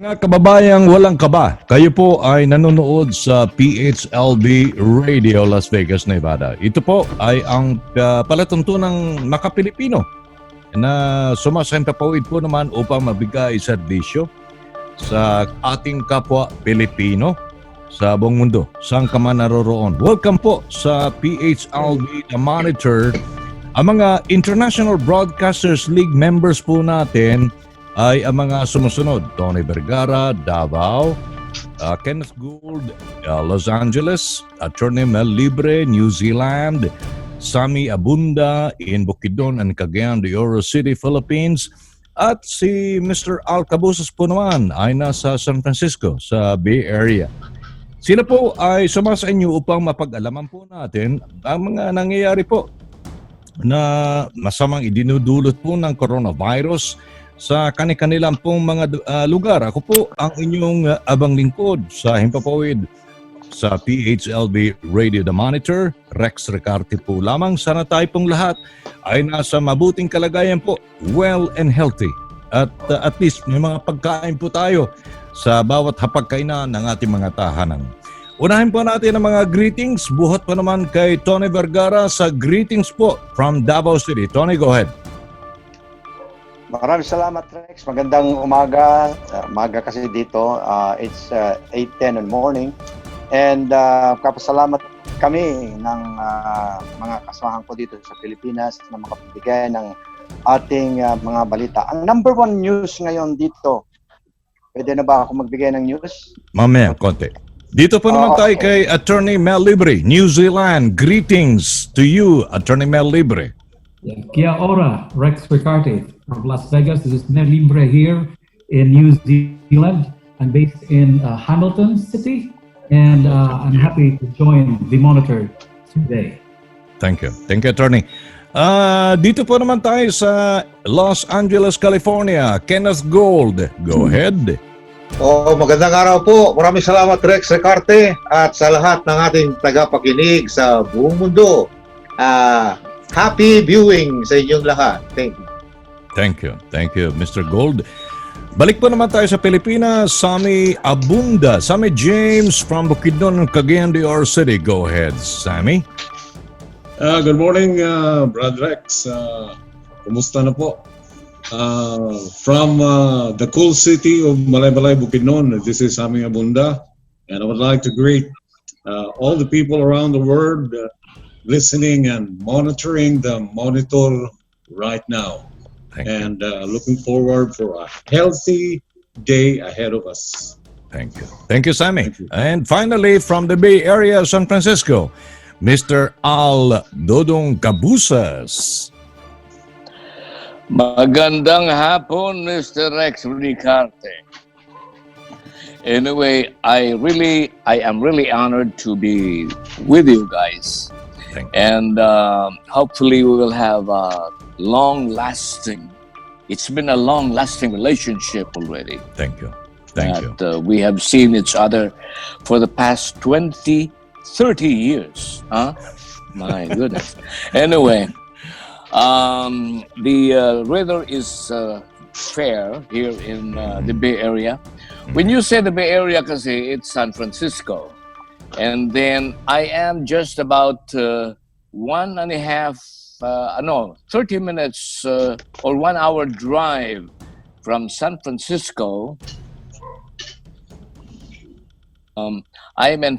Mga kababayang walang kaba, kayo po ay nanonood sa PHLB Radio Las Vegas, Nevada. Ito po ay ang palatuntunang maka-Pilipino na sumasampapawid po naman upang mabigay serbisyo sa ating kapwa Pilipino sa buong mundo, saan ka man naroroon. Welcome po sa PHLB The Monitor. Ang mga International Broadcasters League members po natin ay ang mga sumusunod: Tony Vergara, Davao, Kenneth Gold, Los Angeles, Attorney Mel Libre, New Zealand, Sammy Abunda in Bukidnon and Cagayan de Oro City, Philippines, at si Mr. Al Cabusas po naman ay nasa San Francisco sa Bay Area. Sila po ay sumasa inyo upang mapag-alaman po natin ang mga nangyayari po na masamang idinudulot po ng coronavirus sa kanilang pong mga lugar. Ako po ang inyong abang lingkod sa Himpapawid sa PHLB Radio The Monitor, Rex Recarte po lamang. Sana tayo pong lahat ay nasa mabuting kalagayan po, well and healthy. At least may mga pagkain po tayo sa bawat hapagkainan ng ating mga tahanan. Unahin po natin ang mga greetings. Buhat po naman kay Tony Vergara sa greetings po from Davao City. Tony, go ahead. Maraming salamat, Rex. Magandang umaga. Umaga kasi dito. It's 8:10 in the morning. And kapasalamat kami ng mga kasamahan ko dito sa Pilipinas na makapagbigay ng ating mga balita. Ang number one news ngayon dito. Pwede na ba ako magbigay ng news? Mamaya, konti. Dito po naman tayo kay Attorney Mel Libre, New Zealand. Greetings to you, Attorney Mel Libre. Yeah. Kia ora, Rex Recarte from Las Vegas. This is Mel Libre here in New Zealand. I'm based in Hamilton City, and I'm happy to join the Monitor today. Thank you. Thank you, Attorney. Dito po naman tayo sa Los Angeles, California. Kenneth Gold, go ahead. Magandang araw po. Maraming salamat, Rex Recarte, at sa lahat ng ating tagapakinig sa buong mundo. Happy viewing sa inyong lahat. Thank you. Thank you. Thank you, Mr. Gold. Balik po naman tayo sa Pilipinas. Sammy Abunda. Sammy James from Bukidnon, Cagayan de Oro City. Go ahead, Sammy. Good morning, Brad Rex. Kumusta na po? From the cool city of Malay-Malay, Bukidnon, this is Sammy Abunda. And I would like to greet all the people around the world listening and monitoring the Monitor right now. And looking forward for a healthy day ahead of us. Thank you. Thank you, Sammy. Thank you. And finally, from the Bay Area, San Francisco, Mr. Al Dodong Cabusas. Magandang hapon, Mr. Rex Recarte. Anyway, I am really honored to be with you guys. And hopefully we will have a long-lasting, it's been a long-lasting relationship already. Thank you. Thank you. We have seen each other for the past 20, 30 years. Huh? My goodness. Anyway, the weather is fair here in the Bay Area. When you say the Bay Area, kasi it's San Francisco. And then I am just about 30 minutes or 1 hour drive from San Francisco. I am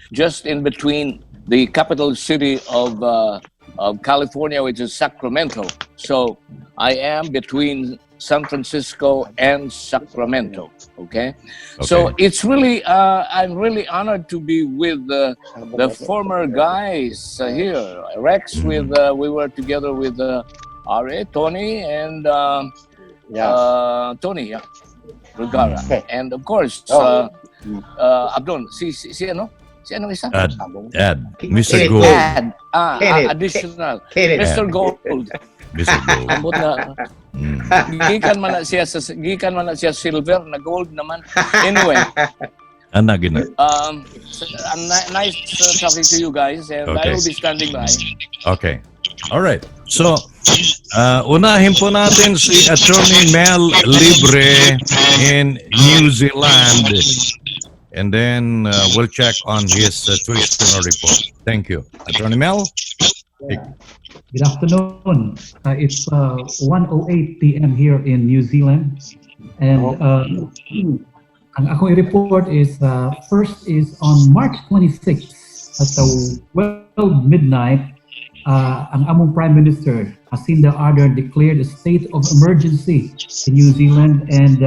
just in between the capital city of California, which is Sacramento. So I am between San Francisco and Sacramento. Okay? So it's really, I'm really honored to be with the former guys here. Rex, we were together with R.A., Tony, and Tony, Vergara. And of course, Abdon, si ano? Si ano isa? Ed. Mr. Gold. Additional. Mr. Gold. Mr. Gold. Ambot na. Gikan man na siya silver na gold naman. Anyway. Nice talking to you guys, and I will be standing by. Okay. All right. So, Unahin po natin si Attorney Mel Libre in New Zealand. And then we'll check on his situational report. Thank you. Attorney Mel? Good afternoon. It's 1:08 p.m. here in New Zealand. And ang akong report is, first is on March 26th at 12 midnight, ang among Prime Minister, Jacinda Ardern, declared a state of emergency in New Zealand, and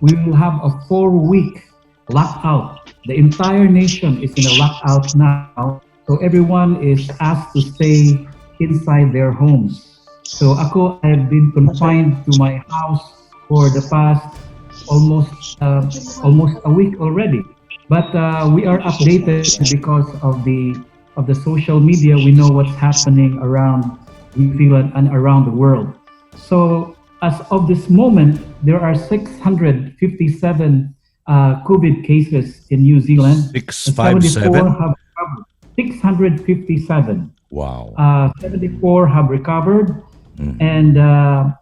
we will have a 4-week lockout. The entire nation is in a lockout now, so everyone is asked to stay inside their homes. So ako, I've been confined to my house for the past almost a week already. But we are updated because of the social media. We know what's happening around New Zealand and around the world. So as of this moment, there are 657 COVID cases in New Zealand. 657? 657. Wow. 74 have recovered, and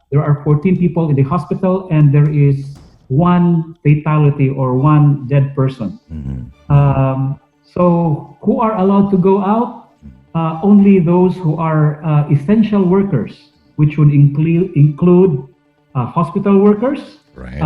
there are 14 people in the hospital, and there is 1 fatality or 1 dead person. So who are allowed to go out? Only those who are essential workers, which would include hospital workers, Right.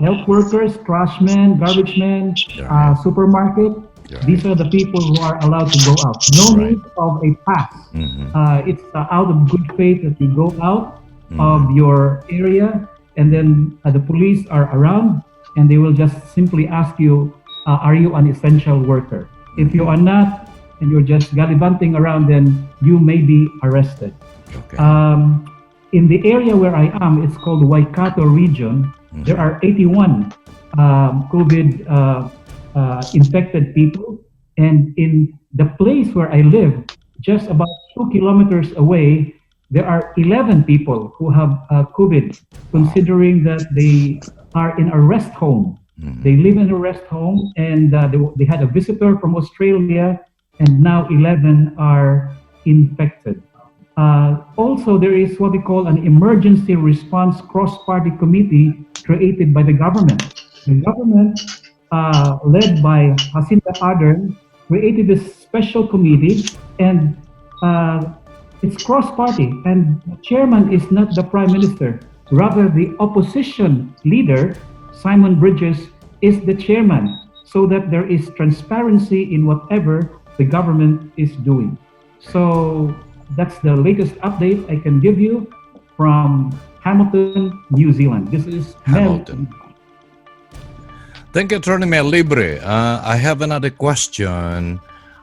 health workers, trashmen, garbage men, Right. supermarket. Right. These are the people who are allowed to go out. No Right. need of a pass. Mhm. It's out of good faith that you go out of your area, and then the police are around, and they will just simply ask you, are you an essential worker? If you are not, and you're just gallivanting around, then you may be arrested. Okay. In the area where I am, it's called Waikato region. There are 81 COVID infected people, and in the place where I live, just about 2 kilometers away, there are 11 people who have COVID, considering that they are in a rest home. They live in a rest home, and they had a visitor from Australia, and now 11 are infected. Also, there is what we call an emergency response cross-party committee created by the government. The government, led by Jacinda Ardern, created this special committee, and it's cross-party, and the chairman is not the Prime Minister. Rather, the opposition leader, Simon Bridges, is the chairman, so that there is transparency in whatever the government is doing. So that's the latest update I can give you from Hamilton, New Zealand. This is Hamilton. Thank you, Attorney Mel Libre. I have another question.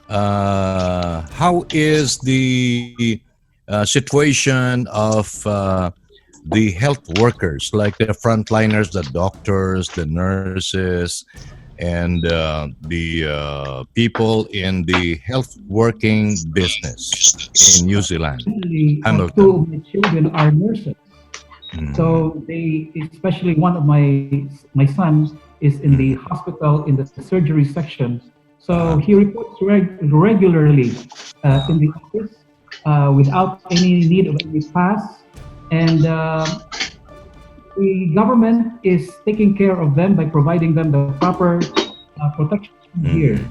How is the situation of the health workers, like the frontliners, the doctors, the nurses, and the people in the health working business in New Zealand? Hamilton. Two of my children are nurses. So they, especially one of my sons is in the hospital in the surgery section. So he reports regularly in the office without any need of any pass. And the government is taking care of them by providing them the proper protection gear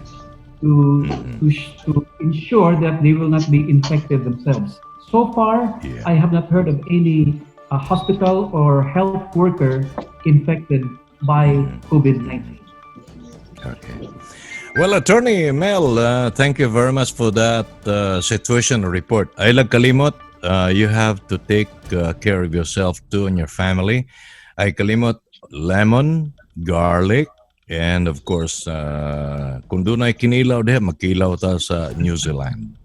to ensure that they will not be infected themselves. So far, I have not heard of any hospital or health worker infected by COVID-19. Okay. Well, Attorney Mel, thank you very much for that situation report. Ay kalimot, you have to take care of yourself too and your family. Ay kalimot, lemon, garlic, and of course, kung doon ay kinilaw diha, makilaw ta sa New Zealand.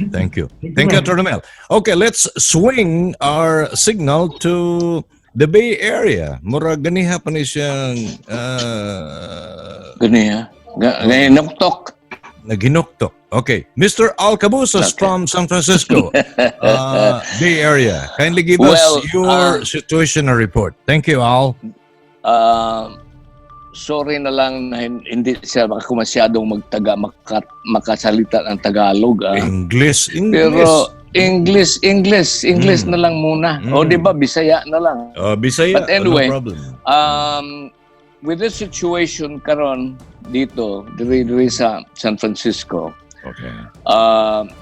Thank you. Thank you, Attorney Mel. Okay, let's swing our signal to the Bay Area. Mura ganiha pa ni siyang Ganiya. Ganoktok. naginuktok. Okay, Mr. Al Cabusas from San Francisco, Bay Area. Kindly give us your situational report. Thank you, Al. Sorry na lang na hindi siya makakumasyadong makasalita ng Tagalog. English. Pero English na lang muna. O di ba Bisaya na lang. Bisaya, But anyway, no problem. With this situation karon dito, diri sa San Francisco, Okay.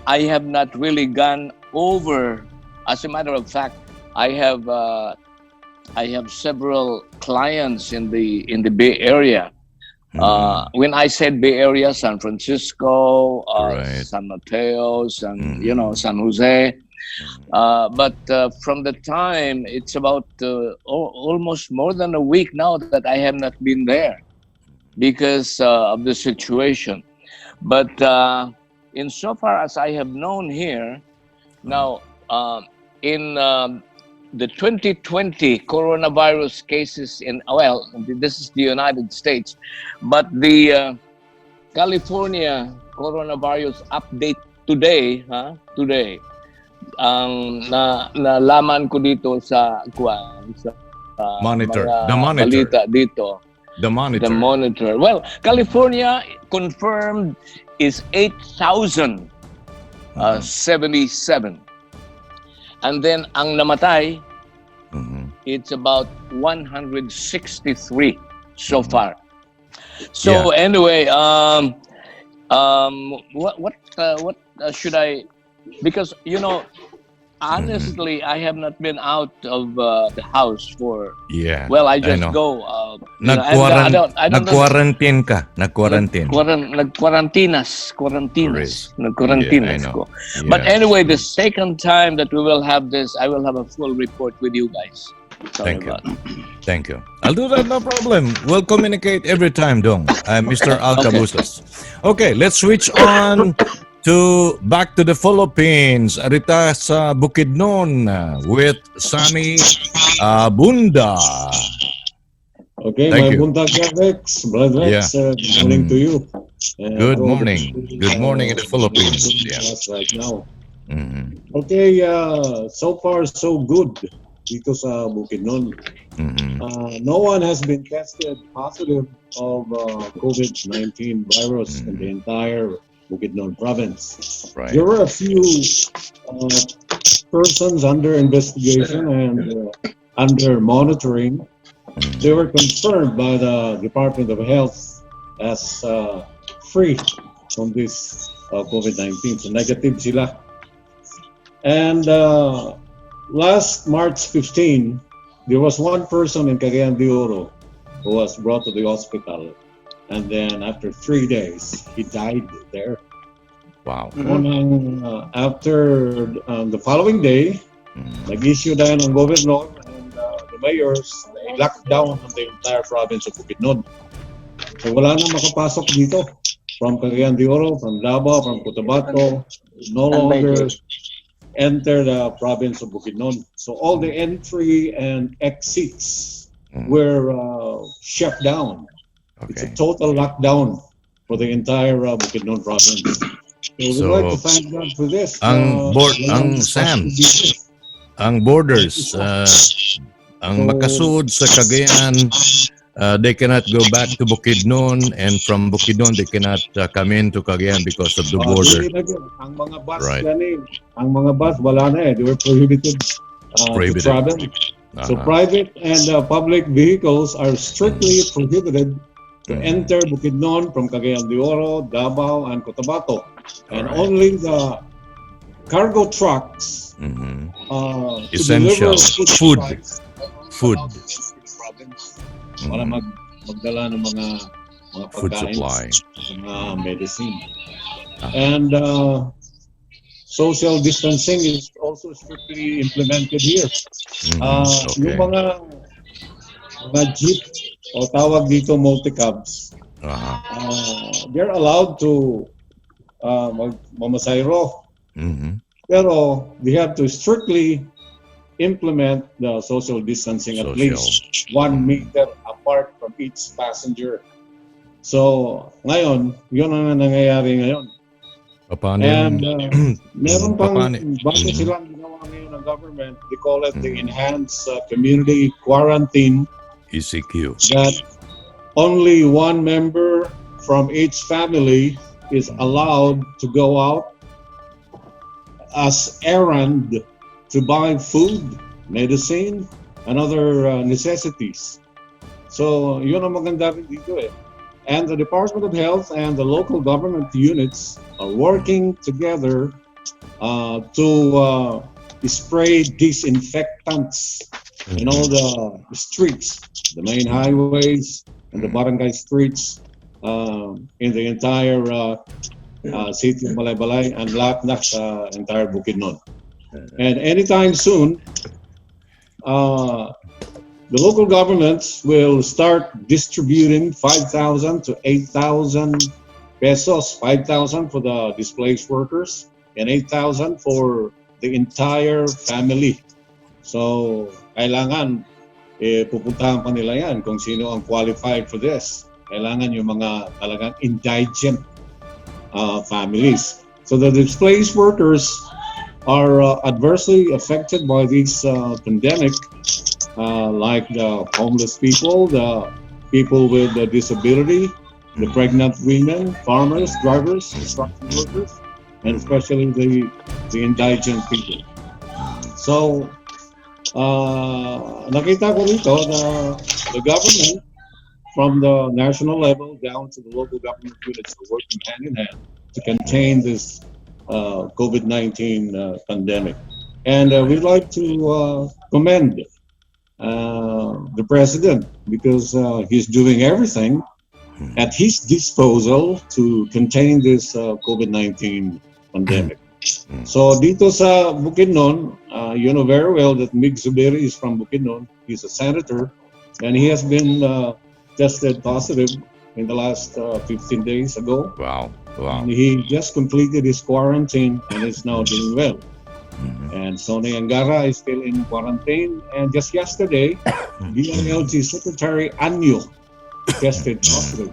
I have not really gone over. As a matter of fact, I have several clients in the Bay Area. When I said Bay Area, San Francisco, Right. San Mateo, San Jose. But from the time, it's about almost more than a week now that I have not been there because of the situation. But insofar as I have known here, now in the 2020 coronavirus cases this is the United States, but the California coronavirus update today, ang nalaman ko dito sa Monitor. mga The monitor. balita dito. The monitor. The monitor. Well, California confirmed is 8,077. And then ang namatay, it's about 163 so far. So anyway, what should I? Because honestly, I have not been out of the house for. Yeah. Well, I just know. go. Nag-quarantine ka. Nag-quarantine. Nag-quarantinas Yeah, I ko. know. But Yeah. anyway, the second time that we will have this, I will have a full report with you guys. Sorry Thank you. about it. Thank you. I'll do that, no problem. We'll communicate every time, Dong. I'm Mr. Al Cabusas. Okay, let's switch on back to the Philippines. Arita sa Bukidnon with Sammy Abunda. Okay, Thank my you. buntag Rex, Brother Rex, good morning to you. And Good all the morning. people, Good morning in the Philippines. listening to Yeah. us right now. Mhm. Okay, so far so good dito sa Bukidnon. Mhm. No one has been tested positive of COVID-19 virus in the entire Bukidnon province. Right. There were a few persons under investigation and under monitoring. They were confirmed by the Department of Health as free from this COVID-19. So negative sila. And last March 15, there was one person in Cagayan de Oro who was brought to the hospital. And then after 3 days, he died there. Wow. After the following day, nag-issue tayo ng governor and the mayors, they locked down the entire province of Bukidnon. So wala na makapasok dito. From Cagayan de Oro, from Davao, from Cotabato, no longer enter the province of Bukidnon. So all the entry and exits were shut down. It's a Okay. total lockdown for the entire Bukidnon province. So we'd So, like to thank God for this. ang Sam, ang borders, ang So- makasud sa Cagayan, they cannot go back to Bukidnon, and from Bukidnon they cannot come into Cagayan because of the border. Ang mga bus, Right. ang mga bus, wala na eh. They were prohibited, Prohibited. to travel. So private and public vehicles are strictly prohibited to enter Bukidnon from Cagayan de Oro, Davao, and Cotabato. And Alright. only the cargo trucks Mhm. to Essential deliver food. supplies Food. allowed to enter the province para magdala ng mga Food pagkain, supply. mga medicine. And social distancing is also strictly implemented here. Okay. Yung mga jeep o tawag dito multi-cabs, they're allowed to mamasayro. Mhm. Pero they have to strictly implement the social distancing at Social. least 1 meter apart from each passenger. So, ngayon, yun ang nangyayari ngayon. Paano And meron pang Paano? bago silang ginawa ngayon ng government, they call it the Enhanced Community Quarantine, ECQ? that only one member from each family is allowed to go out as errand to buy food, medicine, and other necessities. So yun ang maganda rin dito eh. And the Department of Health and the local government units are working together to spray disinfectants in all the streets, the main highways and the barangay streets in the entire city of Malaybalay and lahat na sa entire Bukidnon. And anytime soon, the local governments will start distributing 5,000 to 8,000 pesos, 5,000 for the displaced workers and 8,000 for the entire family. So, kailangan pupuntahan pa nila yan kung sino ang qualified for this. Kailangan yung mga talagang indigent families. So the displaced workers are adversely affected by this pandemic, like the homeless people, the people with a disability, the pregnant women, farmers, drivers, construction workers, and especially the indigent people. So, nakita ko rito na the government, from the national level down to the local government units, are working hand in hand to contain this COVID-19 pandemic. And we'd like to commend the president because he's doing everything at his disposal to contain this COVID-19 pandemic. So dito sa Bukidnon, you know very well that Mig Zubiri is from Bukidnon. He's a senator, and he has been tested positive in the last 15 days ago. Wow. And he just completed his quarantine and is now doing well. And Sonny Angara is still in quarantine. And just yesterday, DILG Secretary Anyo tested positive.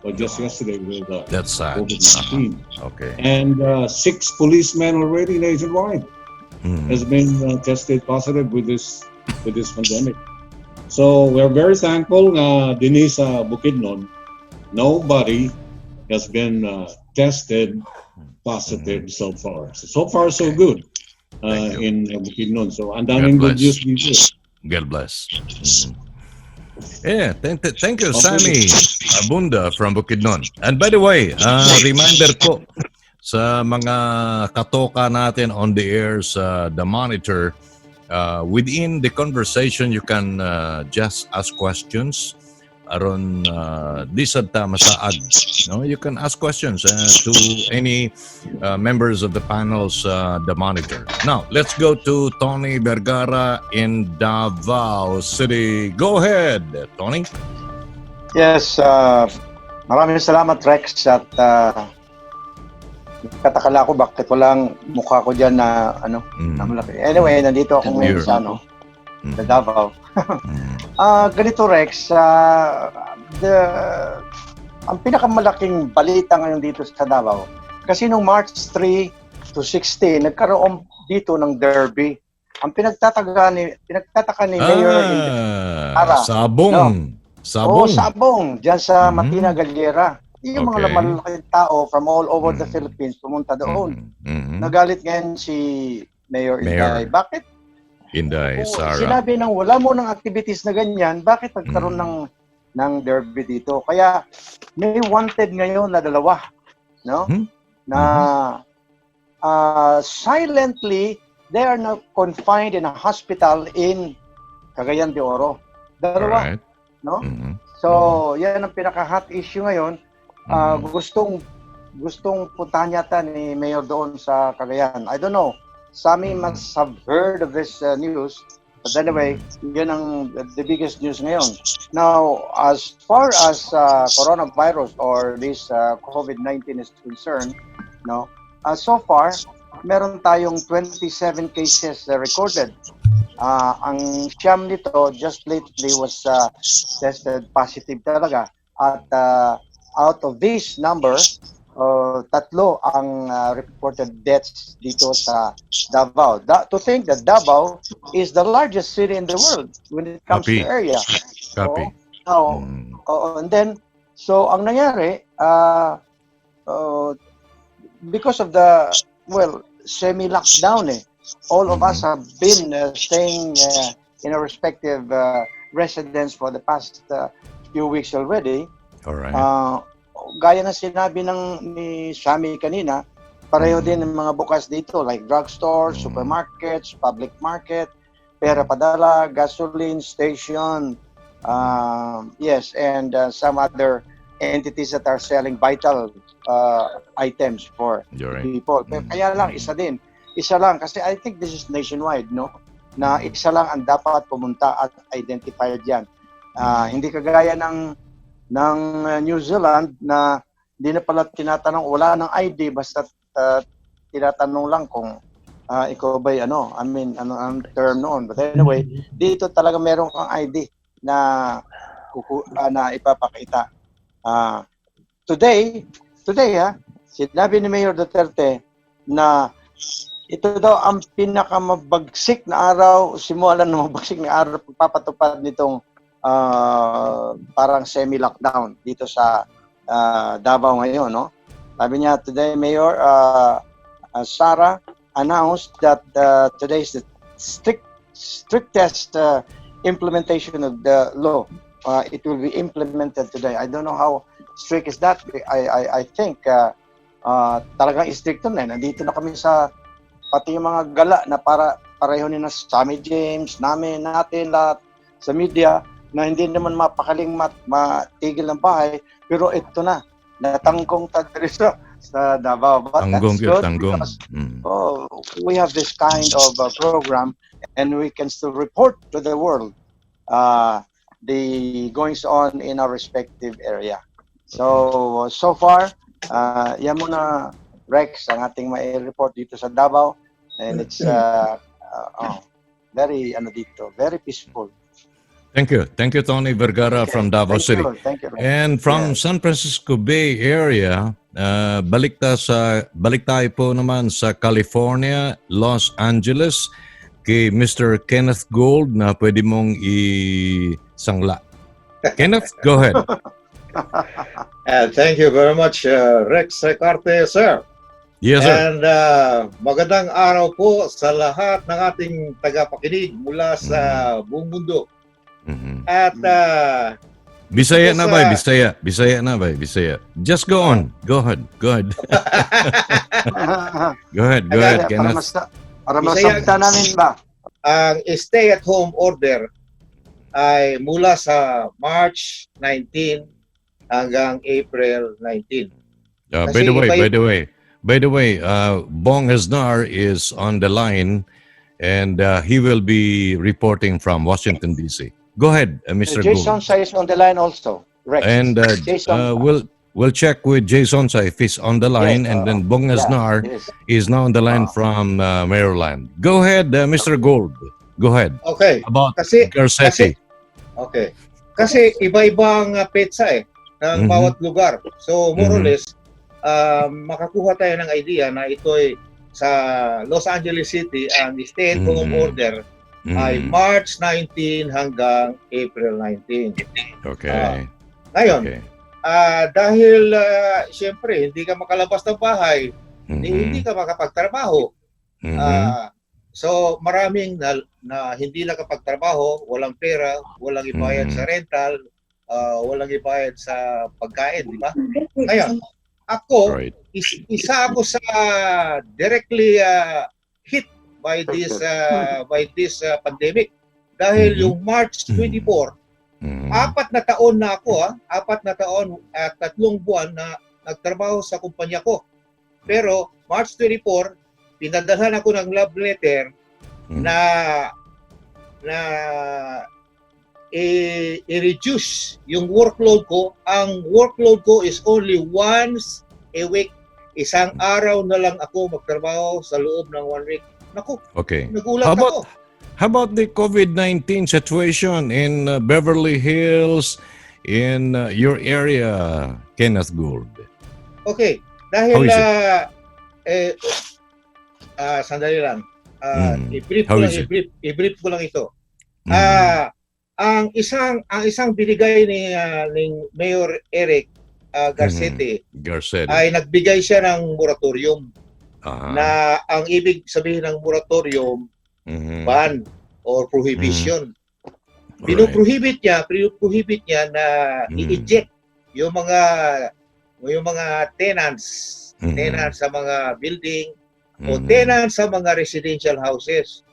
But just yesterday with That's sad. COVID-19. Okay. And 6 policemen already nationwide has been tested positive with this pandemic. So we're very thankful na Denise Bukidnon, nobody has been tested positive so far. So far, so good in Bukidnon. So ang daming good news dito. God bless. Yeah, thank you, Sammy Abunda from Bukidnon. And by the way, reminder ko sa mga katoka natin on the air sa The Monitor, within the conversation, you can just ask questions aron di sad ta masaag. No, you can ask questions to any members of the panels The Monitor. Now, let's go to Tony Vergara in Davao City. Go ahead, Tony. Yes, maraming salamat Rex at katakala ko bakit walang mukha ko diyan na na malaki. Anyway, nandito ako ngayon sa sa Davao. Ganito Rex, ang pinakamalaking balita ngayon dito sa Davao, kasi nung March 3 to 16, nagkaroon dito ng derby. Ang pinagtataka ni Mayor Vergara. Sabong. No? Sabong. Oo, Sabong. Diyan sa Matina Galera. Yung mga malalaking tao from all over the Philippines pumunta doon. Nagalit ngayon si Mayor Inday. Bakit? Inday, Sarah. Sinabi nang wala mo ng activities na ganyan, bakit nagkaroon ng derby dito? Kaya may wanted ngayon na dalawa, no? Na silently they are now confined in a hospital in Cagayan de Oro. Dalawa, no? So, yan ang pinaka-hot issue ngayon. Gustong puntahan yata ni Mayor doon sa Cagayan. I don't know. Sammy must have heard of this news. But anyway, yan ang the biggest news ngayon. Now, as far as coronavirus or this COVID-19 is concerned, no, so far, meron tayong 27 cases recorded. Ang siyam nito just lately was tested positive talaga. At out of this number, 3 ang reported deaths dito sa Davao. To think that Davao is the largest city in the world when it comes to area. Copy. And then, so ang nangyari, because of the, semi-lockdown eh. All of us have been staying in our respective residence for the past few weeks already. Alright. Gaya na sinabi ni Sammy kanina, pareho din ng mga bukas dito like drugstores, supermarkets, public market, pera padala, gasoline station, yes, and some other entities that are selling vital items for You're right. people. Pero kaya lang, isa lang, kasi I think this is nationwide, no? Na isa lang ang dapat pumunta at identified yan. Hindi kagaya ng New Zealand na hindi na pala tinatanong, wala ng ID, basta tinatanong lang kung ikaw ba'y ano ang term noon. But anyway, dito talaga meron kang ID na ipapakita. Today sinabi ni Mayor Duterte na ito daw ang pinakamabagsik na araw, simulan ng mabagsik na araw pagpapatupad nitong parang semi-lockdown dito sa Davao ngayon, no? Sabi niya, today, Mayor Sara announced that today is the strictest implementation of the law. It will be implemented today. I don't know how strict is that. I think talagang stricto na. Nandito na kami sa pati yung mga gala na pareho ni na Sammy James, natin lahat sa media na hindi naman mapakaling matigil ng bahay, pero ito na, natanggong tagdiriso sa Davao. But Tanggong that's good tanggong. because we have this kind of program and we can still report to the world the goings on in our respective area. So far, yan muna, Rex, ang ating mai-report dito sa Davao, and it's very very peaceful. Thank you, Tony Vergara from Davao City. Thank you. And from San Francisco Bay Area, balik tayo po naman sa California, Los Angeles, kay Mr. Kenneth Gold na pwede mong isangla. Kenneth, go ahead. Thank you very much, Rex Recarte, sir. Yes, sir. And magandang araw po sa lahat ng ating tagapakinig mula sa buong mundo. At Bisaya na ba? Bisaya na ba? Bisaya. Just go on. Go ahead. Go ahead, Kenneth. Para masabta namin ba? Ang stay-at-home order ay mula sa March 19 hanggang April 19. By the way, Bong Aznar is on the line and he will be reporting from Washington, D.C. Go ahead, Mr. Jason Gould. is on the line also. Rex. And Jason. we'll check with Jason if he's on the line, and then Bong Aznar is now on the line from Maryland. Go ahead, Mr. Gould. Go ahead. Okay. About Kasi Garcetti. okay. Kasi iba-ibang petsa ng bawat lugar. So more or less makakuha tayo ng idea na ito ay sa Los Angeles City ang stay-at-home order ay March 19 hanggang April 19. Okay. Ngayon, Okay. dahil siyempre hindi ka makalabas ng bahay, hindi ka makapagtrabaho. So maraming na hindi nakapagtrabaho, walang pera, walang ibayad sa rental, walang ibayad sa pagkain, di ba? Ngayon, ako, Right. isa ako sa directly hit by this pandemic. Dahil yung March 24, 4 na taon na ako, 4 na taon at 3 buwan na nagtrabaho sa kumpanya ko. Pero March 24, pinadalhan ako ng love letter na i-reduce yung workload ko. Ang workload ko is only once a week. Isang araw na lang ako magtrabaho sa loob ng 1 week. Naku, Okay. nagulat ako. How about the COVID-19 situation in Beverly Hills, in your area, Kenneth Gould? Okay, How dahil is sandali lang. How is it? I-brief ko lang ito. Ang isang binigay ni Mayor Eric Garcetti Garcetti. ay nagbigay siya ng moratorium. na ang ibig sabihin ng moratorium, ban or prohibition. Pinoprohibit niya na i-eject yung mga tenants sa mga building o tenants sa mga residential houses.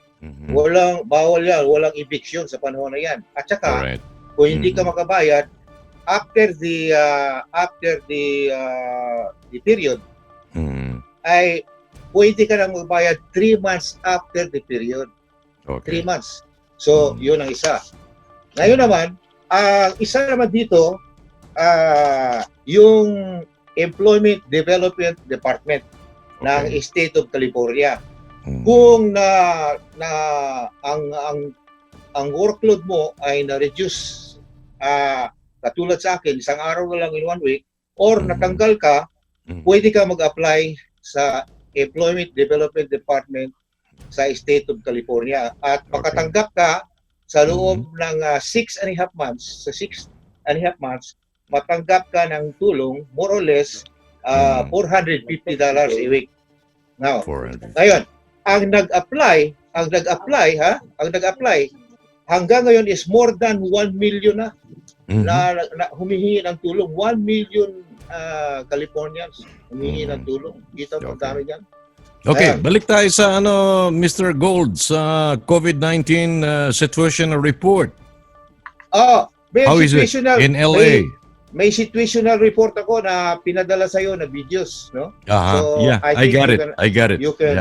Bawal yan, walang eviction sa panahon na yan. At saka, kung hindi ka makabayad, after the period, ay pwede ka nang magbayad 3 months after the period. 3 months. So, yun ang isa. Ngayon naman, ang isa naman dito, yung Employment Development Department ng State of California. Kung ang workload mo ay na-reduce, katulad sa akin, isang araw na lang in 1 week, or natanggal ka, pwede ka mag-apply sa Employment Development Department sa State of California. At pagkatanggap ka sa loob ng 6.5 months, matanggap ka ng tulong, more or less, $450 a week. Now, ngayon, ang nag-apply hanggang ngayon is more than 1 million na humihingi ng tulong. 1 million Californians humihingi ng tulong. Kita mo kami yan. Okay, balik tayo sa Mr. Gold sa COVID-19 situational report. How is it in LA? May situational report ako na pinadala sa iyo na videos, no? So, yeah, I got it. You can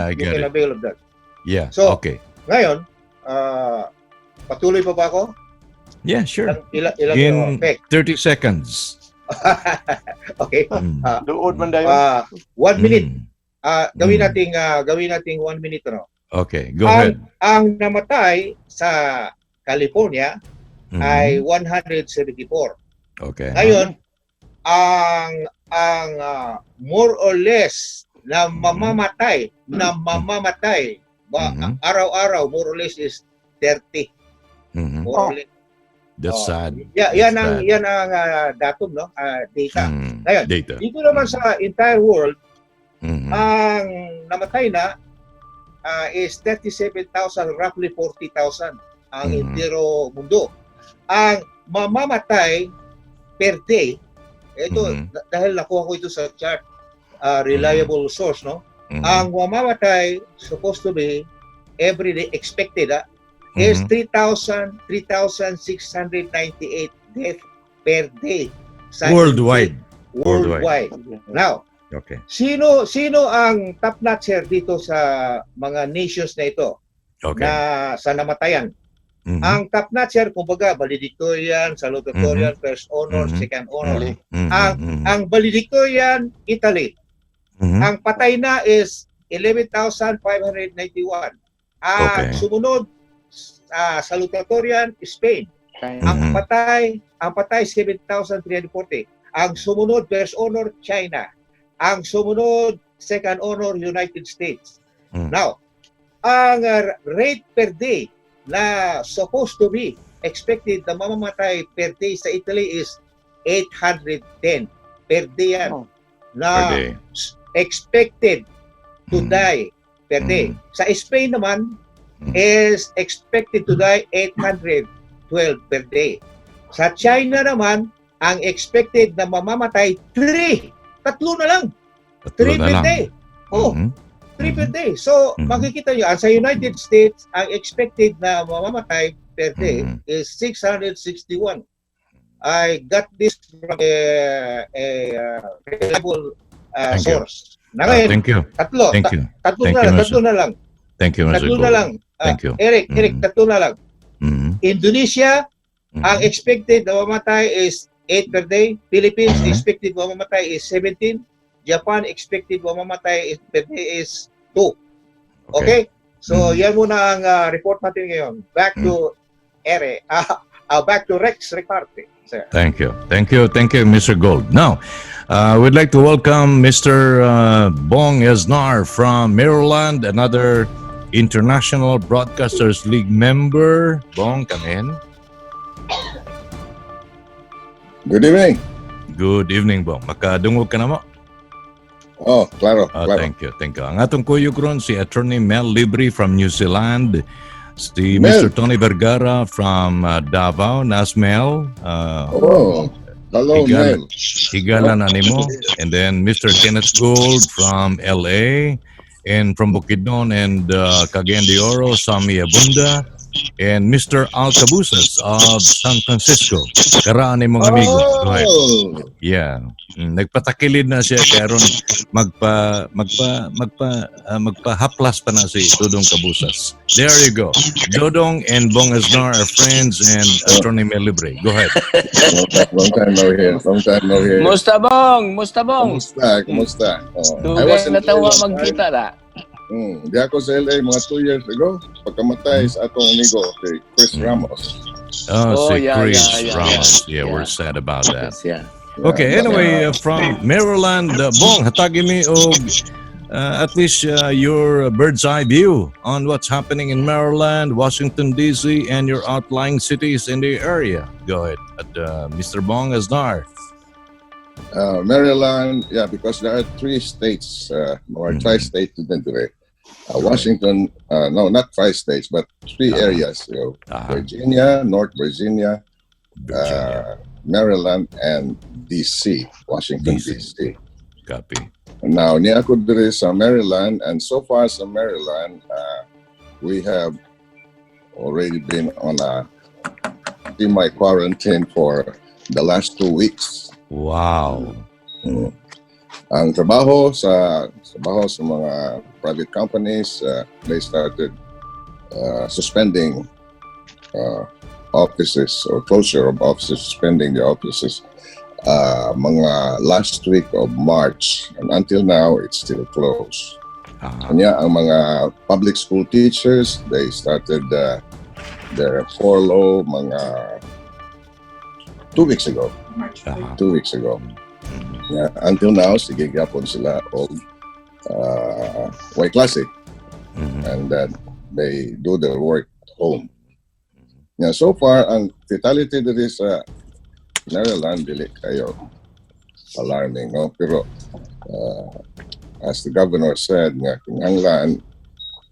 avail of that. Yeah, so, okay. Ngayon, patuloy pa ba ako? Yeah, sure. Ilang 30 seconds. Okay. Doon man dayon. 1 minute. Gawin nating 1 minute, no? Okay, go ahead. Ang namatay sa California ay 174. Okay. Ngayon, ang more or less na mamamatay araw-araw, more or less is 30. More or less. That's sad. Yan ang datum, no? Data. Ngayon, data. Dito naman sa entire world, ang namatay na is 37,000, roughly 40,000 ang entero mundo. Ang mamamatay per day, ito dahil nakuha ko ito sa chart, reliable source, no? Ang mamamatay supposed to be every day expected is 3,698 death per day worldwide. Now, sino ang top notcher dito sa mga nations na ito na sa namatayan? Ang top notcher, kumbaga, valedictorian, salutatorian, first honor, second honor. Ang valedictorian, Italy. Ang patay na is 11,591. Ang sumunod, salutatorian, Spain. Ang patay 7,340. Ang sumunod, first honor, China. Ang sumunod, second honor, United States. Now, ang rate per day na supposed to be expected na mamamatay per day sa Italy is 810 per day yan. Expected to die per day. Sa Spain naman is expected to die 812 per day. Sa China naman, ang expected na mamamatay 3 na lang. 3 per day. 3 per day. So, makikita nyo, sa United States, ang expected na mamamatay per day is 661. I got this from a reliable source. Ngayon, thank you. Tatlo na lang. Thank you, Mr. Tatlo na lang. Thank you. Eric, tatlo na lang. Indonesia, ang expected na mamamatay is 8 per day. Philippines, expected na mamamatay is 17. Japan, expected mamamatay per day is 2. Okay? So, yan muna ang report natin ngayon. Back to back to Rex Ricarte. Sir. Thank you, Mr. Gold. Now, we'd like to welcome Mr. Bong Aznar from Maryland, another International Broadcasters League member. Bong, come in. Good evening. Good evening, Bong. Makadungog ka na mo? Oh, claro, claro. Thank you. Ang atong kuyog ron si Attorney Mel Libre from New Zealand, si Mel. Mr. Tony Vergara from Davao, Nasmel. Oh, hello, Higal- Mel. Higala na nimo. And then Mr. Kenneth Gold from LA, and from Bukidnon and Cagayan de Oro, Sammy Abunda, and Mr. Cabusas of San Francisco. Karaan ni mong amigo. Go ahead. Oh, Yeah. Nagpatakilid na siya karon magpahaplas pa na si Dodong Cabusas. There you go. Dodong and Bong Aznar are friends, and Attorney Mel Libre. Go ahead. long time no here. Long time no here. Musta bong? Musta bong? Kumusta? Oh, I Dugay was in na tawa LA last magkita na. time. Di ako sa LA mga 2 years ago. Pagkamatay sa atong amigo, kay Chris Ramos. Oh, si yeah, Chris yeah. Ramos. Yeah, Yeah. we're sad about that. Yes, yeah. Okay, anyway, from Maryland, Bong, hatagi mi og at least your bird's eye view on what's happening in Maryland, Washington, D.C., and your outlying cities in the area. Go ahead, Mr. Bong Aznar. Maryland, yeah, because there are 3 states, or tri-state today. Washington, no, not 5 states, but 3 areas. Virginia, North Virginia, Maryland, and D.C., Washington, D.C. Copy. Now, niya ako diri sa Maryland, and so far sa Maryland, we have already been on a semi-quarantine for the last 2 weeks. Wow. Ang trabaho sa mga private companies, they started suspending offices, or closure of offices, suspending the offices mga last week of March, and until now it's still closed. Kanya ang mga public school teachers, they started their furlough mga 2 weeks ago. 2 weeks ago. Yeah, until now, sige gyapon sila og Y-classic, and then they do their work at home. Yeah, so far, ang fatality diri sa Maryland, dili kayo alarming, no? Pero as the governor said, nga kinahanglan,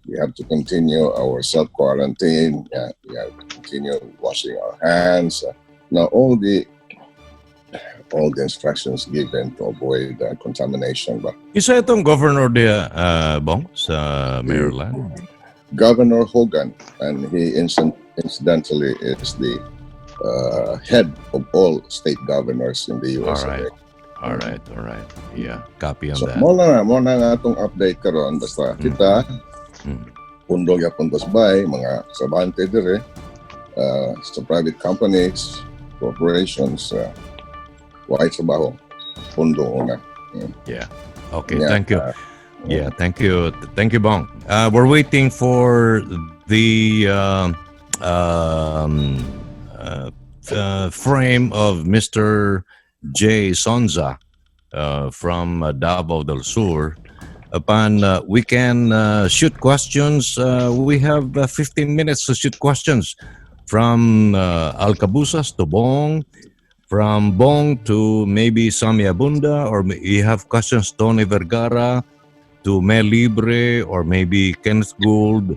we have to continue our self-quarantine. Yeah, we have to continue washing our hands. Now, all the instructions given to avoid contamination. But Isa itong governor dia, Bong, sa Maryland. Governor Hogan, and he incidentally is the head of all state governors in the U.S. All right. Yeah, copy on So, that. mo na nga itong update karon, basta kita, pundong yapon tasbay, mga sabante dire, sa private companies, corporations, wahit trabaho, pundong una. Yeah. Okay, Yeah, thank you. Yeah, thank you. Thank you, Bong. We're waiting for the frame of Mr. J. Sonza from Davao del Sur. Upon we can shoot questions. We have 15 minutes to shoot questions from Cabusas to Bong, from Bong to maybe Sammy Abunda, or you have questions Tony Vergara to Mel Libre, or maybe Kenneth Gold.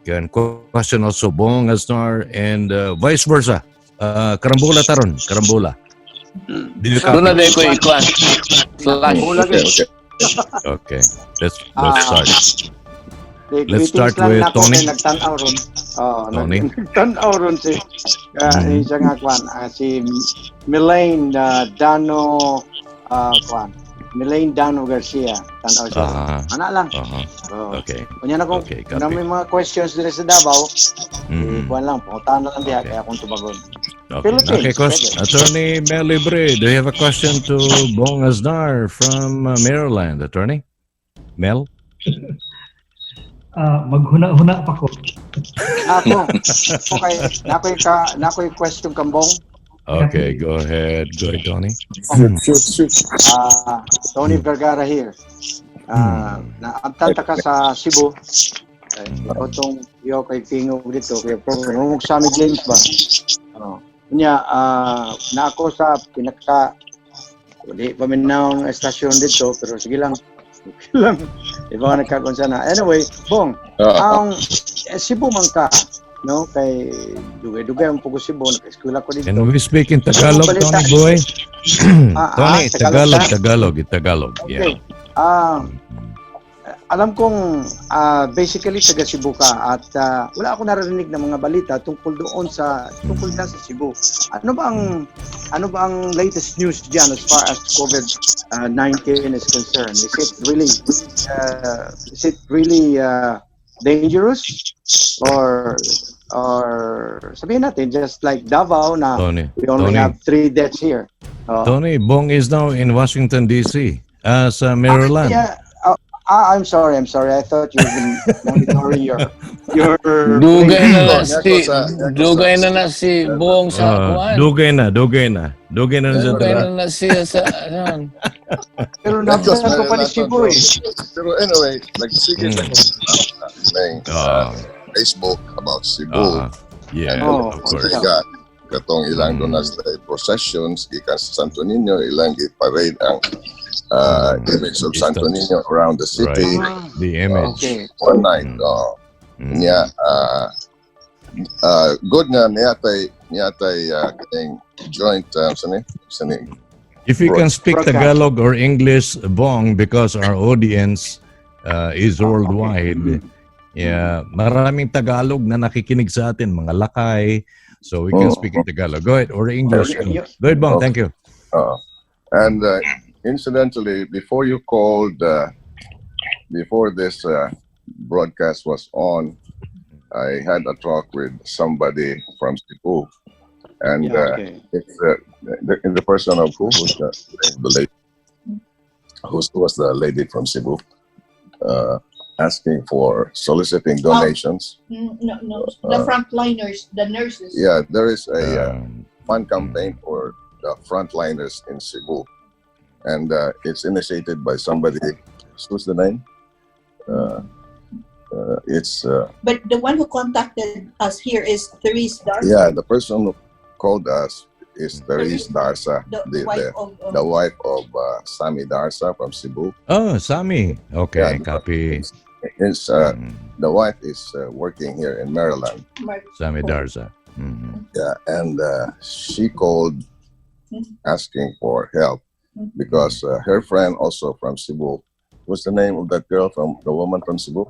Can question also Bong Aznar, and vice versa. Karambola taron, karambola. Doon na din ko ikuan. Flash. Okay. Let's start. Let's start lang with na Tony. Nagtanaw ron. Tony. Nagtanaw ron si isa nga kwan, si Melaine Dano kwan. Melaine Dano Garcia. Tanaw siya. Ana lang. Okay. Kunya na kung Okay, na copy. may mga questions dire sa Davao, kwan lang, puntahan na lang diha kaya akong tubagon. Philippines. Okay, Attorney Mel Libre, do you have a question to Bong Aznar from Maryland? Attorney? Mel? Maghuna-huna pa ko. Ako. Okay, nakoy question kambong. Okay, go ahead. Go ahead, Tony. Shoot. Tony Vergara here. Naabtan ta ka sa Cebu. Ako tong yo kay tingog dito kay Prof. Sammy James ba? Kunya na ako sa pinaka wali paminaw ng estasyon dito, pero sige lang lang. Ikaw ang nagkakunsa na. Anyway, Bong, ang Cebu man ka, no? Kay dugay-dugay ang pugo Cebu, nag-eskwela ko dito. Can we speak in Tagalog, Balita. Tony boy? Tony, Tagalog Tagalog, ka? Tagalog. Okay. Yeah. Alam kong basically taga Cebu ka at wala ako narinig ng mga balita tungkol sa Cebu. Ano ba ang latest news diyan as far as COVID-19 is concerned? Is it really dangerous or sabihin natin just like Davao na we only have 3 deaths here. Tony, Bong is now in Washington D.C. Sa Maryland. I'm sorry. I thought you've been monitoring your Dugay na si Bong sa kuan. Dugay na siya sa Pero nabasa ko pa ni Cebu eh. Pero anyway, sige sa Facebook about Cebu. Yeah, And of course. Katong ilang donas processions gikan sa Santo Niño, ilang parade ang image of Santo Niño around the city. Right. The image. Okay. One night. Good nga niyatay kaning joint sani. If you can speak Tagalog or English, Bong, because our audience is worldwide. Yeah, maraming Tagalog na nakikinig sa atin, mga lakay. So we can speak in Tagalog. Go ahead, or English. Go ahead, Bong. Thank you. And incidentally, before you called, before this broadcast was on, I had a talk with somebody from Cebu, and it's the person of who was the lady, who was the lady from Cebu, asking for soliciting donations. No, the frontliners, the nurses. Yeah, there is a fund campaign for the frontliners in Cebu, and it's initiated by somebody. What's the name? It's. But the one who contacted us here is Therese Darcy. Yeah, the person who called us is Therese Darsa, the wife of Sammy Darsa from Cebu. Oh, Sammy. Okay, Yeah, copy. It's the wife is working here in Maryland. Sammy Darza. Yeah, and she called asking for help because her friend also from Cebu. What's the name of that girl from the woman from Cebu?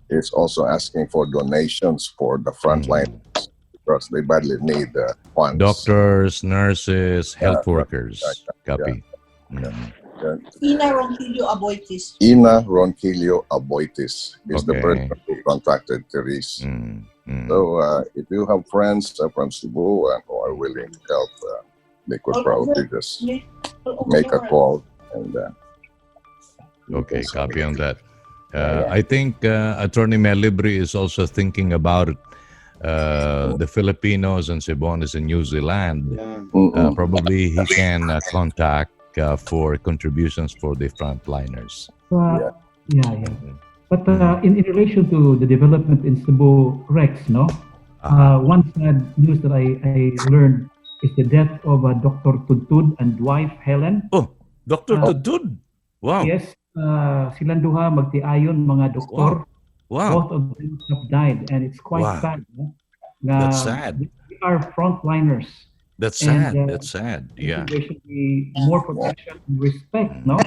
Is also asking for donations for the frontline because they badly need funds. Doctors, nurses, health workers. Copy. Ina Ronquillo Aboitis. Ina Ronquillo Aboitis is the Okay. person who contacted Therese. So if you have friends from Cebu who are willing to help, they could probably just make a call. And Okay, copy on that. I think Attorney Mel Libre is also thinking about the Filipinos and Cebuanos in New Zealand. Probably he can contact for contributions for the frontliners. Yeah. But in relation to the development in Cebu, Rex, no? One sad news that I learned is the death of Dr. Tudtud and wife Helen. Oh, Dr. Tudtud. Wow. Yes, silang duha magtiayon mga doktor. Wow. Both of them have died, and it's quite sad. No? That's sad. We are frontliners. That's sad. And, That's sad. Yeah. There should be more protection and respect, no?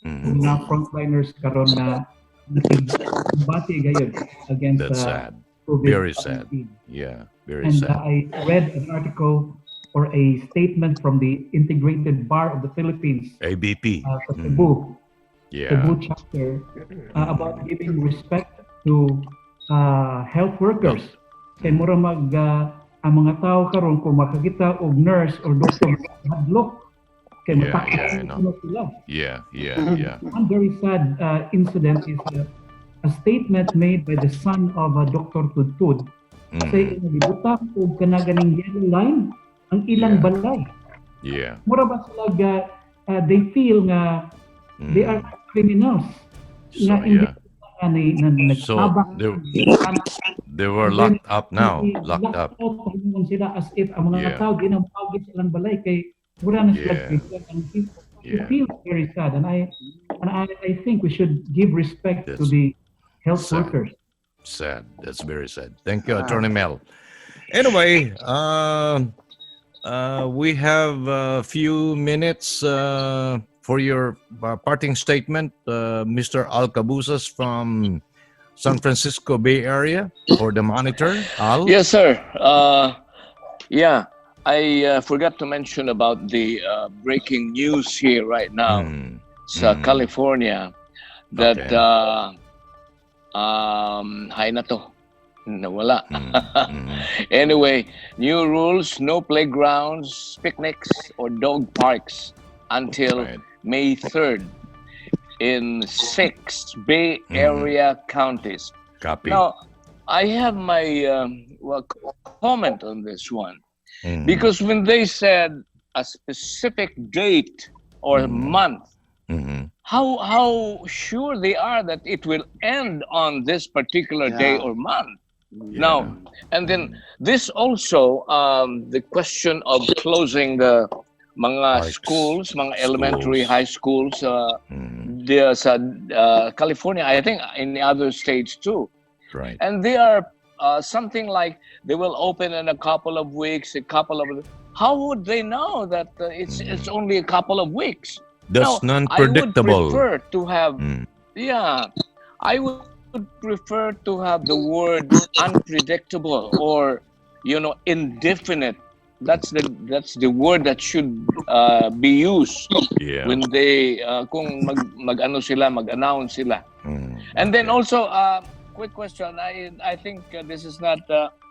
Mga frontliners karon na nakigbati gayud against That's sad. COVID-19. Very sad. Yeah, very And sad. I read an article or a statement from the Integrated Bar of the Philippines, ABP. sa Cebu, Yeah. Cebu chapter, about giving respect to health workers. Kay mura ang mga tao karon kung makakita og nurse or doctor hadlok kay Yeah, matakot I know. sila. Yeah. One very sad incident is a statement made by the son of Dr. Tudtud. Say, gibutak og kanaganing yellow line ang ilang balay. Yeah. Mura ba sila they feel nga they are criminals. So, Nga hindi yeah. So, nagtabang they were locked up now. Locked up. Pahingon sila as if ang mga Yeah. tao ginamawagin silang balay kay mura na sila Yeah. ang Yeah. feel very sad, and I think we should give respect to That's the health sad. workers. Sad. That's very sad. Thank you, Attorney Mel. Anyway, we have a few minutes for your parting statement, Mr. Al Cabusas from San Francisco Bay Area for the Monitor. Al? Yes, sir. Yeah, I forgot to mention about the breaking news here right now. Sa California that Okay. hay na to. Nawala. Anyway, new rules, no playgrounds, picnics, or dog parks until Right. May 3rd in 6 Bay Area counties. Copy. Now, I have my comment on this one. Because when they said a specific date or month, how sure they are that it will end on this particular day or month? Now, and then this also, the question of closing the mga Parks, schools, mga elementary, schools. high schools, sa California, I think in the other states too. Right. And they are something like they will open in a couple of weeks, how would they know that it's only a couple of weeks? That's Now, non-predictable. I would prefer to have, I would prefer to have the word unpredictable or, indefinite. That's the word that should be used Yeah. when they kung mag-announce sila. And then also quick question. I think this is not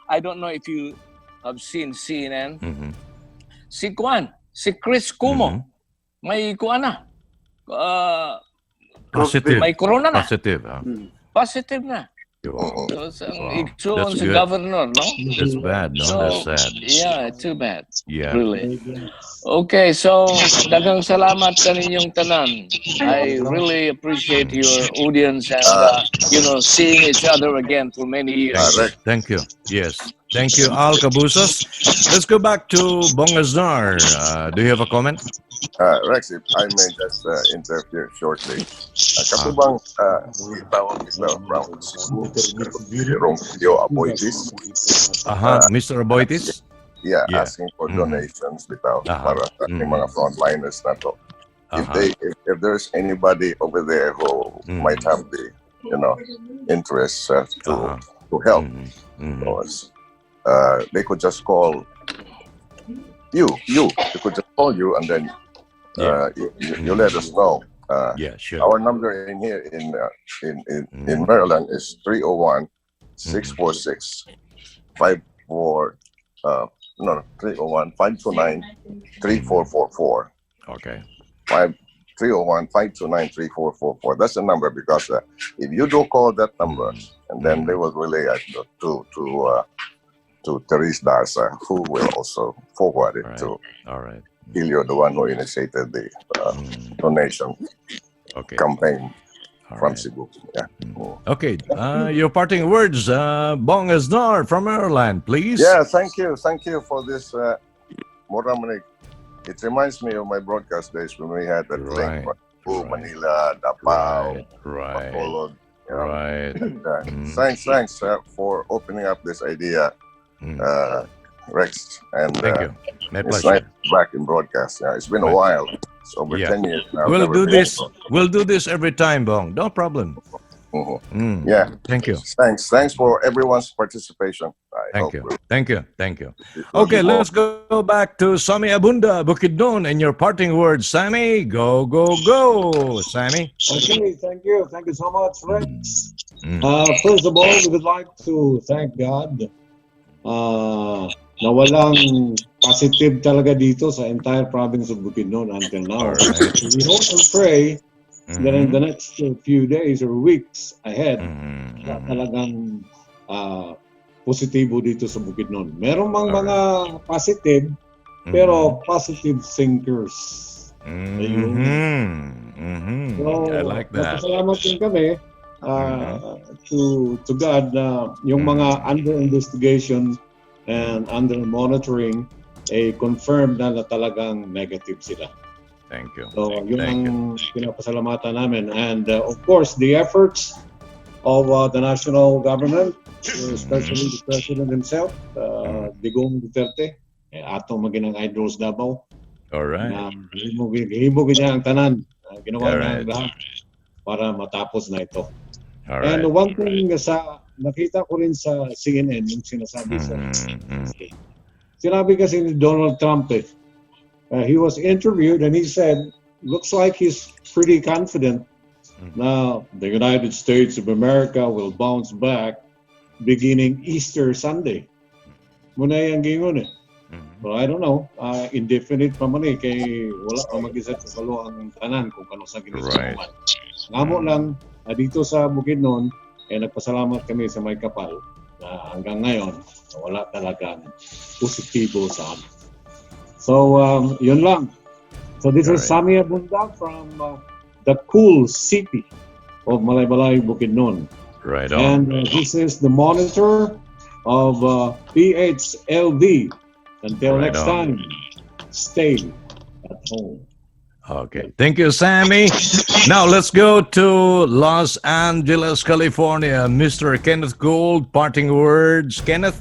I don't know if you have seen CNN. Si Chris Cuomo may na. Positive. May corona na. Positive. Positive na. Wow. So, That's si good. governor, no? That's bad, no? That's sad. Yeah, too bad. Yeah. Really. Okay, so daghang salamat kaninyong tanan. I really appreciate your audience and seeing each other again for many years. Thank you. Yes. Thank you, Al Cabusas. Let's go back to Bong Aznar. Do you have a comment? Rex, if I may just interfere shortly. Katubang itawag nila from Romeo Aboitis. Mr. Aboitis? Yeah, asking for donations bitaw para sa ating mga frontliners na to. If there's anybody over there who might have the interest to help us, they could just call you. They could just call you, and then you let us know. Sure. Our number in here in Maryland is 301-529-3444. Okay. 301-529-3444. That's the number because if you do call that number, and then they will relay it to Therese Darza, who will also forward it to All right. Helio, the one who initiated the donation campaign from Cebu. Yeah. Okay. Your parting words, Bong Aznar from Maryland, please. Yeah, thank you for this. It reminds me of my broadcast days when we had that link from Manila, Davao, Bacolod. Thanks for opening up this idea, Rex. And thank you. My it's pleasure. nice back in broadcast. Yeah, it's been a while. It's over 10 years now. We'll do this. We'll do this every time, Bong. No problem. Yeah. Thank you. Thanks for everyone's participation. Thank you. Okay, let's go back to Sammy Abunda, Bukidnon, and your parting words. Sammy, go, Sammy. Okay, thank you so much, Rex. First of all, we would like to thank God na walang positive talaga dito sa entire province of Bukidnon until now. We hope and pray that in the next few days or weeks ahead, talagang positibo dito sa Bukidnon. Meron mang mga positive, pero positive thinkers. So, I like that. Salamat din kami to God na yung mga under investigation and under monitoring confirmed na talagang negative sila. Thank you. So yun Thank ang pinapasalamatan namin. And of course, the efforts of the national government, especially the President himself, Digong Duterte, ato maginang Idros Davao, All right. na himog niya ang tanan. Ginawa niya Alright. ang lahat para matapos na ito. All And right. one thing sa nakita ko rin sa CNN, yung sinasabi sa sinabi kasi ni Donald Trump he was interviewed and he said, looks like he's pretty confident now the United States of America will bounce back beginning Easter Sunday. Muna yung gingon Well, I don't know. Indefinite pa man kay wala pa mag-isip sa kalo ang tanan kung kano sa ginasuman. Right. Ngamo lang, dito sa Bukidnon, nagpasalamat kami sa may kapal na hanggang ngayon, wala talagang positibo sa amin. So, yun lang. So, this is Sammy Abunda from the cool city of Malaybalay, Bukidnon. Right And on. this is the monitor of PHLV. Until Right next on. time, stay at home. Okay. Thank you, Sammy. Now let's go to Los Angeles, California. Mr. Kenneth Gold, parting words. Kenneth?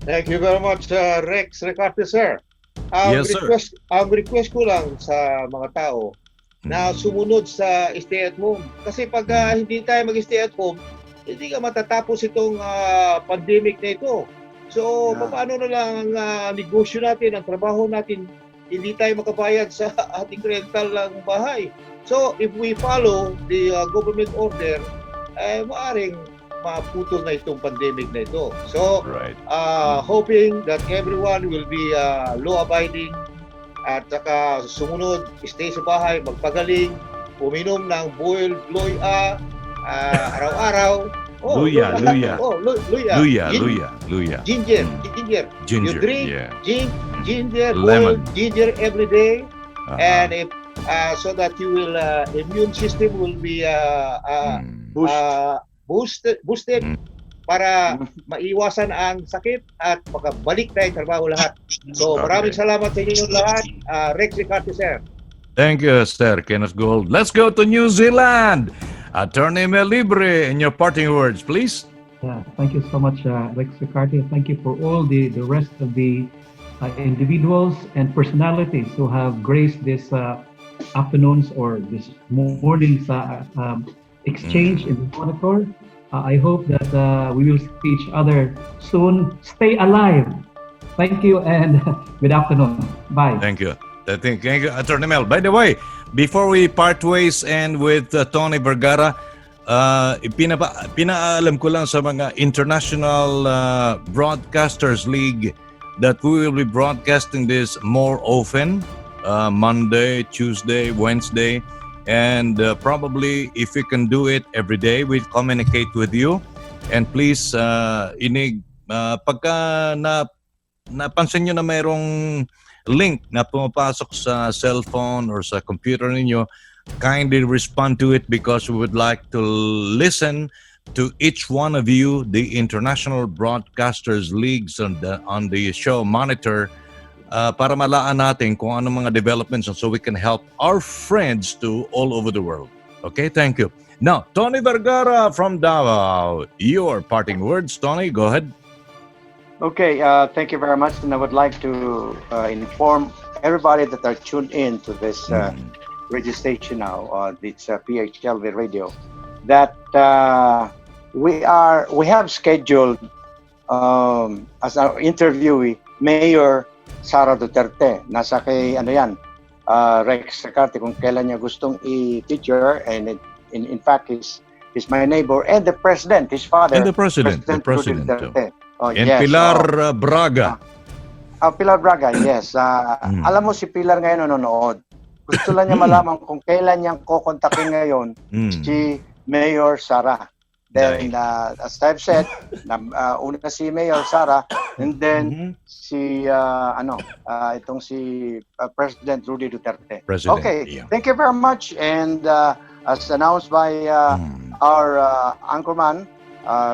Thank you very much, Rex Recarte, sir. Yes, sir. Ang request ko lang sa mga tao na sumunod sa stay at home. Kasi pag hindi tayo mag-stay at home, hindi ka matatapos itong pandemic na ito. So, paano na lang ang negosyo natin, ang trabaho natin, hindi tayo makabayad sa ating rental ng bahay. So, if we follow the government order, maaring maputol na itong pandemic na ito. So, Right. hoping that everyone will be law-abiding at saka sumunod, stay sa bahay, magpagaling, uminom ng boiled luya araw-araw. Luya. Luya. Ginger. Ginger. You drink Yeah. ginger, Lemon. boiled ginger every day, Uh-huh. and if, so that you will immune system will be boosted para maiwasan ang sakit at makabalik tayo trabaho lahat. So maraming salamat sa inyo lahat. Rex Recarte, sir. Thank you, Sir Kenneth Gold. Let's go to New Zealand. Attorney Mel Libre, in your parting words, please. Yeah, thank you so much, Rex Ricarte. Thank you for all the rest of the individuals and personalities who have graced this afternoon's or this morning's exchange in the monitor. I hope that we will see each other soon. Stay alive. Thank you and good afternoon. Bye. Thank you. Thank you, Attorney Mel. By the way, before we part ways and with Tony Vergara, pinaalam ko lang sa mga International Broadcasters League that we will be broadcasting this more often, Monday, Tuesday, Wednesday, and probably if we can do it every day, we'll communicate with you. And please, pagka napansin nyo na mayroong link na pumapasok sa cellphone or sa computer ninyo, kindly respond to it because we would like to listen to each one of you, the International Broadcasters Leagues on the show monitor, para malaan natin kung ano mga developments so we can help our friends to all over the world. Okay, thank you. Now, Tony Vergara from Davao, your parting words. Tony, go ahead. Okay, thank you very much. And I would like to inform everybody that are tuned in to this radio station now, this PHLV radio, that we have scheduled as our interviewee, Mayor Sara Duterte. Nasa kay Rex Recarte kung kailan niya gustong i-feature, and in fact he's my neighbor and the president, his father. And the president. Duterte. Oh, And yes. Pilar Braga. Pilar Braga, yes. Alam mo si Pilar ngayon nanonood. Gusto lang niya malaman kung kailan niyang kokontakin ngayon si Mayor Sara. Then, as I've said, una si Mayor Sara, and then si itong si President Rudy Duterte. President, Okay, yeah. thank you very much. And as announced by our anchorman,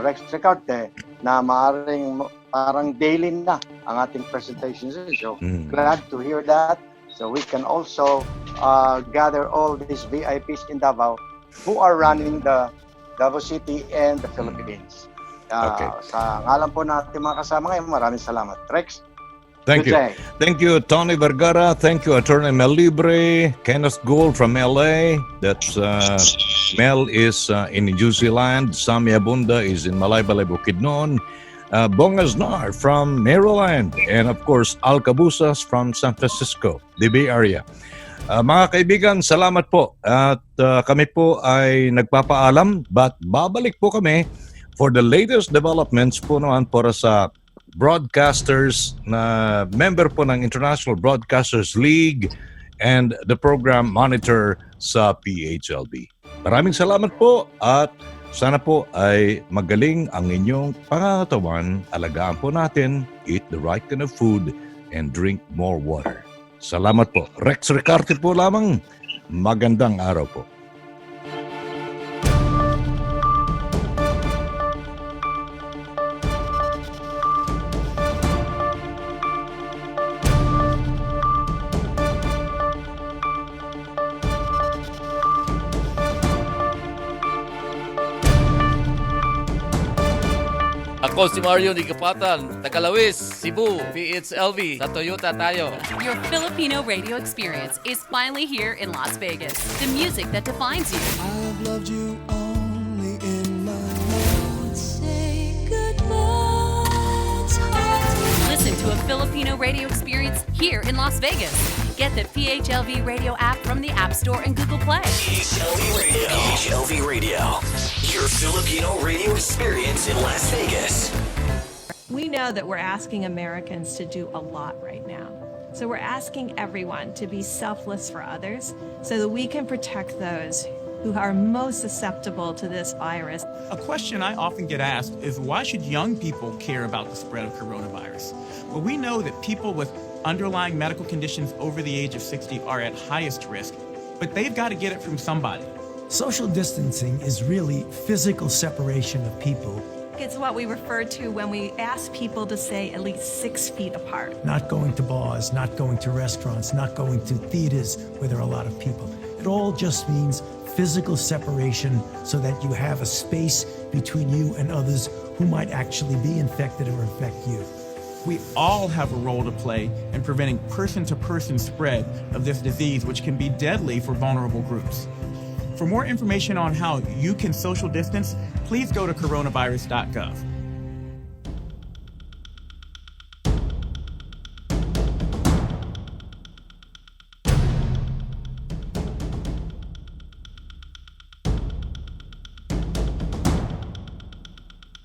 Rex Recarte, na maaaring parang daily na ang ating presentations. So glad to hear that. So we can also gather all these VIPs in Davao who are running the Davao City and the Philippines. Okay. Sa ngalan po natin mga kasama ngayon, maraming salamat. Rex, Thank good you. day. Thank you, Tony Vergara. Thank you, Attorney Mel Libre. Kenneth Gold from LA. That's Mel is in New Zealand. Sammy Abunda is in Mel Libre, Bukidnon. Bong Aznar from Maryland. And of course, Cabusas from San Francisco, the Bay Area. Mga kaibigan, salamat po. At kami po ay nagpapaalam, but babalik po kami for the latest developments po naman para sa broadcasters na member po ng International Broadcasters League and the program monitor sa PHLB. Maraming salamat po at sana po ay magaling ang inyong pangangatawan. Alagaan po natin, eat the right kind of food and drink more water. Salamat po. Rex Ricarte po lamang. Magandang araw po. Ako si Mario Di Kapatan, Tagalawis, Cebu, PHLV, sa Toyota tayo. Your Filipino radio experience is finally here in Las Vegas. The music that defines you. I've loved you only in my mind. Say goodbye. Listen to a Filipino radio experience here in Las Vegas. Get the PHLV radio app from the App Store and Google Play. PHLV Radio. PHLV Radio. Your Filipino radio experience in Las Vegas. We know that we're asking Americans to do a lot right now. So we're asking everyone to be selfless for others so that we can protect those who are most susceptible to this virus. A question I often get asked is why should young people care about the spread of coronavirus? Well, we know that people with underlying medical conditions over the age of 60 are at highest risk, but they've got to get it from somebody. Social distancing is really physical separation of people. It's what we refer to when we ask people to stay at least 6 feet apart. Not going to bars, not going to restaurants, not going to theaters where there are a lot of people. It all just means physical separation so that you have a space between you and others who might actually be infected or infect you. We all have a role to play in preventing person-to-person spread of this disease, which can be deadly for vulnerable groups. For more information on how you can social distance, please go to coronavirus.gov.